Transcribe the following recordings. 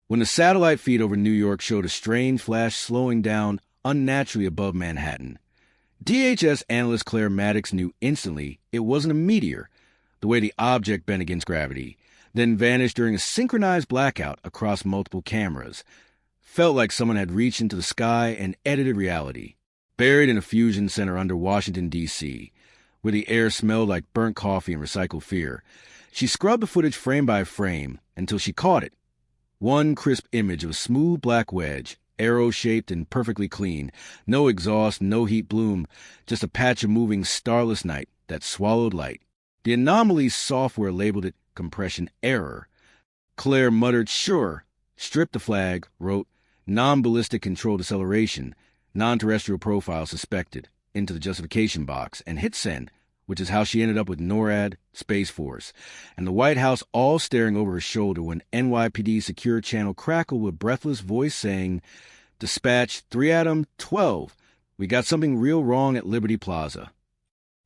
When the satellite feed over New York showed a strange flash slowing down unnaturally above Manhattan, DHS analyst Claire Maddox knew instantly it wasn't a meteor, the way the object bent against gravity, then vanished during a synchronized blackout across multiple cameras. Felt like someone had reached into the sky and edited reality. Buried in a fusion center under Washington, D.C., where the air smelled like burnt coffee and recycled fear, she scrubbed the footage frame by frame until she caught it. One crisp image of a smooth black wedge, arrow-shaped and perfectly clean, no exhaust, no heat bloom, just a patch of moving starless night that swallowed light. The anomaly software labeled it compression error. Claire muttered, "Sure," stripped the flag, wrote, "non-ballistic controlled acceleration, non-terrestrial profile suspected," into the justification box, and hit send, which is how she ended up with NORAD, Space Force, and the White House all staring over her shoulder when NYPD secure channel crackled with breathless voice saying, "Dispatch 3 Atom 12, we got something real wrong at Liberty Plaza."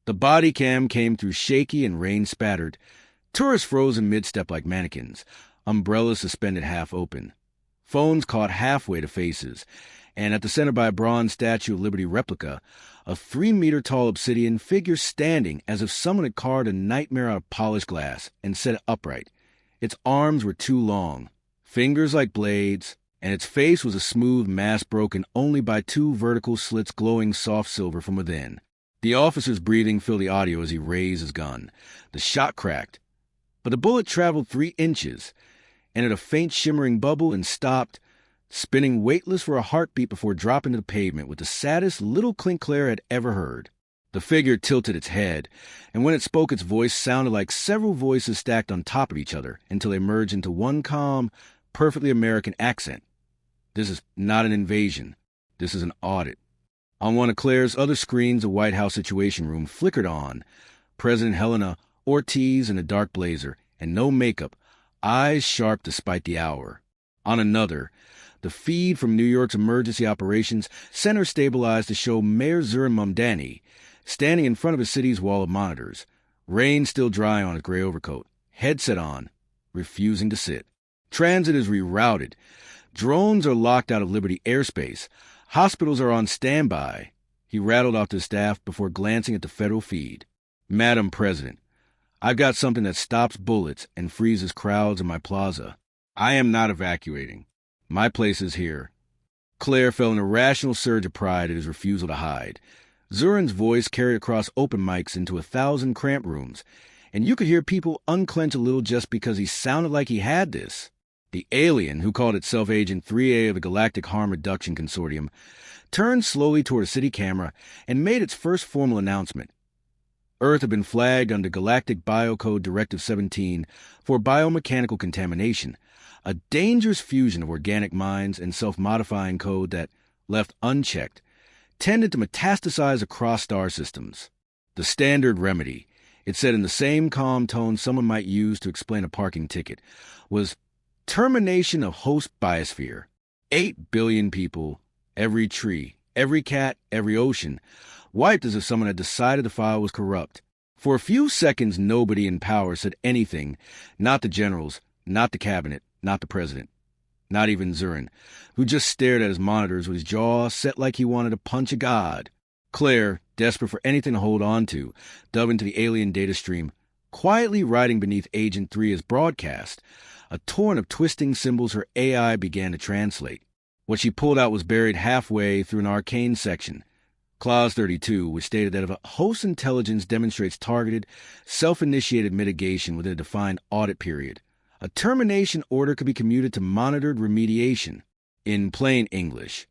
The body cam came through shaky and rain-spattered. Tourists froze in mid-step like mannequins, umbrellas suspended half open. Phones caught halfway to faces, and at the center by a bronze Statue of Liberty replica, a 3-meter-tall obsidian figure standing as if someone had carved a nightmare out of polished glass and set it upright. Its arms were too long, fingers like blades, and its face was a smooth mass broken only by 2 vertical slits glowing soft silver from within. The officer's breathing filled the audio as he raised his gun. The shot cracked, but the bullet traveled 3 inches, entered a faint shimmering bubble and stopped, spinning weightless for a heartbeat before dropping to the pavement with the saddest little clink Claire had ever heard. The figure tilted its head, and when it spoke its voice sounded like several voices stacked on top of each other until they merged into one calm, perfectly American accent. "This is not an invasion. This is an audit." On one of Claire's other screens, the White House Situation Room flickered on. President Helena Ortiz in a dark blazer and no makeup, eyes sharp despite the hour. On another, the feed from New York's Emergency Operations Center stabilized to show Mayor Zuhran Mumdani standing in front of his city's wall of monitors, rain still dry on his gray overcoat, headset on, refusing to sit. Transit is rerouted. Drones are locked out of Liberty airspace. Hospitals are on standby. He rattled off to his staff before glancing at the federal feed. "Madam President, I've got something that stops bullets and freezes crowds in my plaza. I am not evacuating. My place is here." Claire felt an irrational surge of pride at his refusal to hide. Zuhran's voice carried across open mics into 1,000 cramped rooms, and you could hear people unclench a little just because he sounded like he had this. The alien, who called itself Agent 3A of the Galactic Harm Reduction Consortium, turned slowly toward a city camera and made its first formal announcement. Earth had been flagged under Galactic Biocode Directive 17 for biomechanical contamination, a dangerous fusion of organic minds and self-modifying code that, left unchecked, tended to metastasize across star systems. The standard remedy, it said in the same calm tone someone might use to explain a parking ticket, was termination of host biosphere. 8 billion people, every tree, every cat, every ocean, wiped as if someone had decided the file was corrupt. For a few seconds, nobody in power said anything, not the generals, not the cabinet, not the president, not even Zuhran, who just stared at his monitors with his jaw set like he wanted to punch a god. Claire, desperate for anything to hold on to, dove into the alien data stream, quietly writing beneath Agent 3's broadcast, a torrent of twisting symbols her AI began to translate. What she pulled out was buried halfway through an arcane section, Clause 32, which stated that if a host intelligence demonstrates targeted, self-initiated mitigation within a defined audit period, a termination order could be commuted to monitored remediation. In plain English,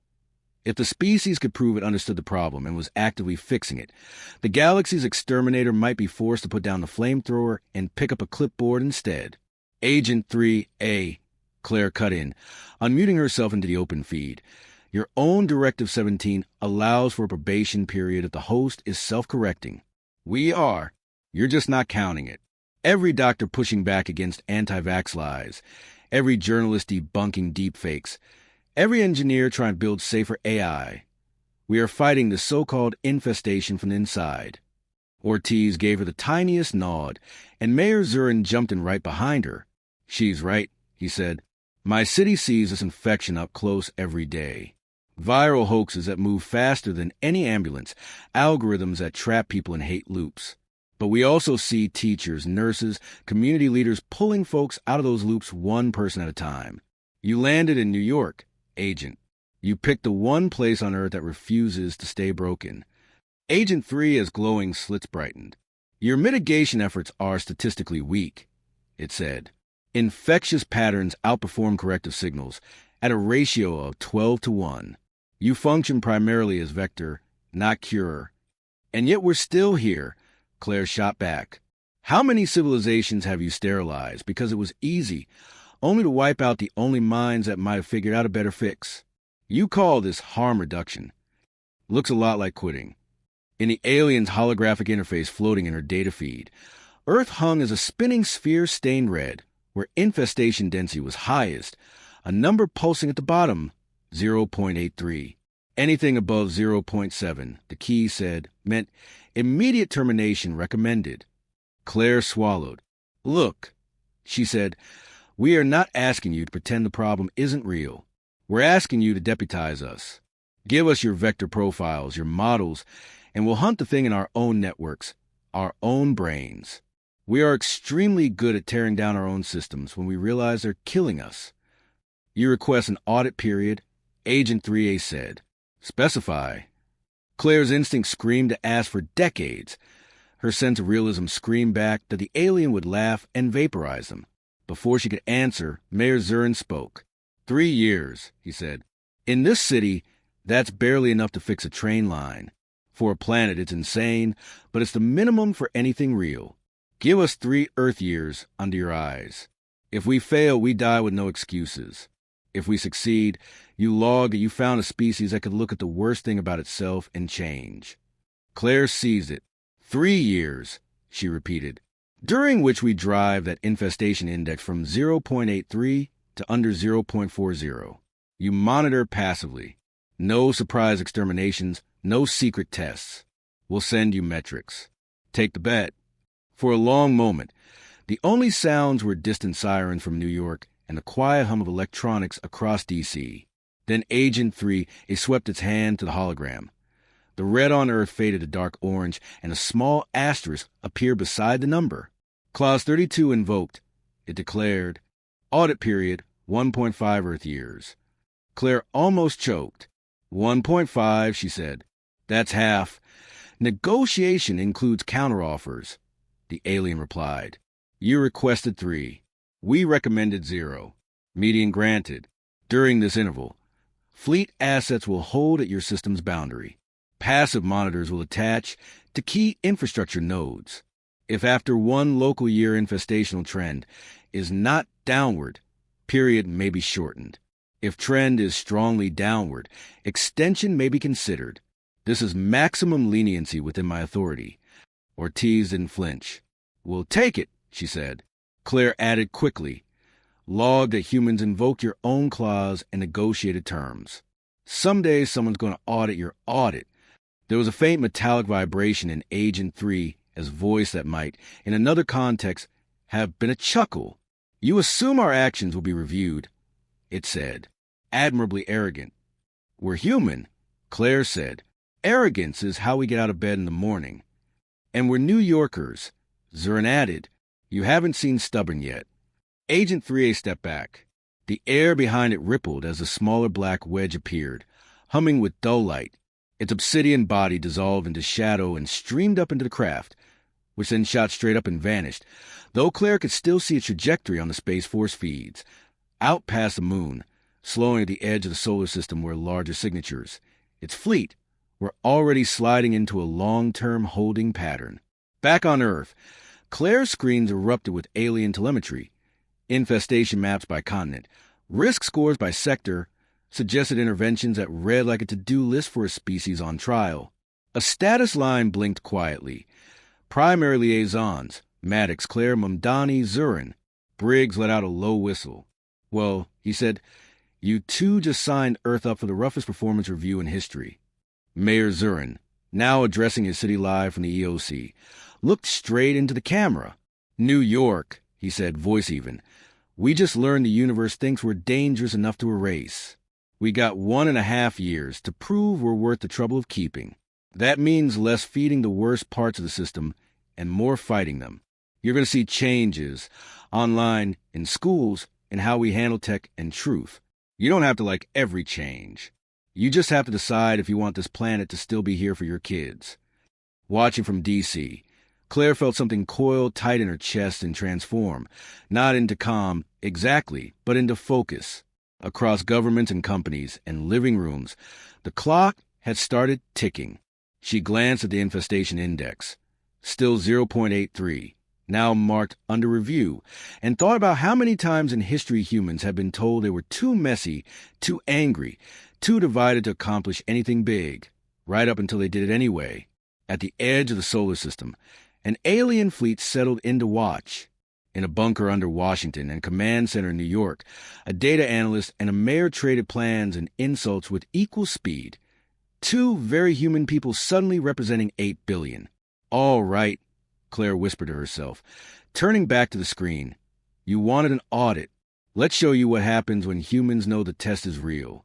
if the species could prove it understood the problem and was actively fixing it, the galaxy's exterminator might be forced to put down the flamethrower and pick up a clipboard instead. Agent 3A, Claire cut in, unmuting herself into the open feed. Your own Directive 17 allows for a probation period if the host is self-correcting. We are. You're just not counting it. Every doctor pushing back against anti-vax lies, every journalist debunking deepfakes, every engineer trying to build safer AI. We are fighting the so-called infestation from the inside. Ortiz gave her the tiniest nod, and Mayor Zuhran jumped in right behind her. "She's right," he said. My city sees this infection up close every day. Viral hoaxes that move faster than any ambulance, algorithms that trap people in hate loops. But we also see teachers, nurses, community leaders pulling folks out of those loops one person at a time. You landed in New York, Agent. You picked the one place on Earth that refuses to stay broken. Agent 3 as glowing slits brightened. Your mitigation efforts are statistically weak, it said. Infectious patterns outperform corrective signals at a ratio of 12-1. You function primarily as vector, not cure. And yet we're still here, Claire shot back. How many civilizations have you sterilized because it was easy, only to wipe out the only minds that might have figured out a better fix? You call this harm reduction. Looks a lot like quitting. In the alien's holographic interface floating in her data feed, Earth hung as a spinning sphere stained red, where infestation density was highest, a number pulsing at the bottom, 0.83. Anything above 0.7, the key said, meant immediate termination recommended. Claire swallowed. Look, she said, we are not asking you to pretend the problem isn't real. We're asking you to deputize us. Give us your vector profiles, your models, and we'll hunt the thing in our own networks, our own brains. We are extremely good at tearing down our own systems when we realize they're killing us. You request an audit period, Agent 3A said. Specify. Claire's instinct screamed to ask for decades. Her sense of realism screamed back that the alien would laugh and vaporize them. Before she could answer, Mayor Zuhran spoke. 3 years, he said. In this city, that's barely enough to fix a train line. For a planet, it's insane, but it's the minimum for anything real. Give us 3 Earth years under your eyes. If we fail, we die with no excuses. If we succeed, you log that you found a species that could look at the worst thing about itself and change. Claire seized it. 3 years, she repeated, during which we drive that infestation index from 0.83 to under 0.40. You monitor passively. No surprise exterminations, no secret tests. We'll send you metrics. Take the bet. For a long moment, the only sounds were distant sirens from New York and the quiet hum of electronics across D.C. Then Agent 3 swept its hand to the hologram. The red on Earth faded to dark orange, and a small asterisk appeared beside the number. Clause 32 invoked. It declared, Audit period, 1.5 Earth years. Claire almost choked. 1.5, she said. That's half. Negotiation includes counteroffers. The alien replied. You requested 3. We recommended 0. Median granted. During this interval, fleet assets will hold at your system's boundary. Passive monitors will attach to key infrastructure nodes. If after 1 local year infestational trend is not downward, period may be shortened. If trend is strongly downward, extension may be considered. This is maximum leniency within my authority. Ortiz didn't flinch. We'll take it, she said. Claire added quickly. Log that humans invoke your own clause and negotiated terms. Someday someone's going to audit your audit. There was a faint metallic vibration in Agent 3 as voice that might, in another context, have been a chuckle. You assume our actions will be reviewed, it said. Admirably arrogant. We're human, Claire said. Arrogance is how we get out of bed in the morning. And we're New Yorkers. Zuhran added, you haven't seen stubborn yet. Agent 3A stepped back. The air behind it rippled as the smaller black wedge appeared, humming with dull light. Its obsidian body dissolved into shadow and streamed up into the craft, which then shot straight up and vanished, though Claire could still see its trajectory on the Space Force feeds. Out past the moon, slowing at the edge of the solar system were larger signatures. Its fleet were already sliding into a long-term holding pattern. Back on Earth, Claire's screens erupted with alien telemetry, infestation maps by continent, risk scores by sector, suggested interventions that read like a to-do list for a species on trial. A status line blinked quietly. Primary liaisons, Maddox, Claire, Mumdani, Zuhran. Briggs let out a low whistle. Well, he said, you two just signed Earth up for the roughest performance review in history. Mayor Zuhran, now addressing his city live from the EOC, looked straight into the camera. New York, he said, voice even. We just learned the universe thinks we're dangerous enough to erase. We got 1.5 years to prove we're worth the trouble of keeping. That means less feeding the worst parts of the system and more fighting them. You're going to see changes online, in schools, in how we handle tech and truth. You don't have to like every change. You just have to decide if you want this planet to still be here for your kids. Watching from D.C., Claire felt something coil tight in her chest and transform, not into calm, exactly, but into focus. Across governments and companies and living rooms, the clock had started ticking. She glanced at the infestation index, still 0.83, now marked under review, and thought about how many times in history humans have been told they were too messy, too angry, too divided to accomplish anything big, right up until they did it anyway. At the edge of the solar system, an alien fleet settled in to watch. In a bunker under Washington and command center in New York, a data analyst and a mayor traded plans and insults with equal speed. Two very human people suddenly representing 8 billion. All right, Claire whispered to herself, turning back to the screen. You wanted an audit. Let's show you what happens when humans know the test is real.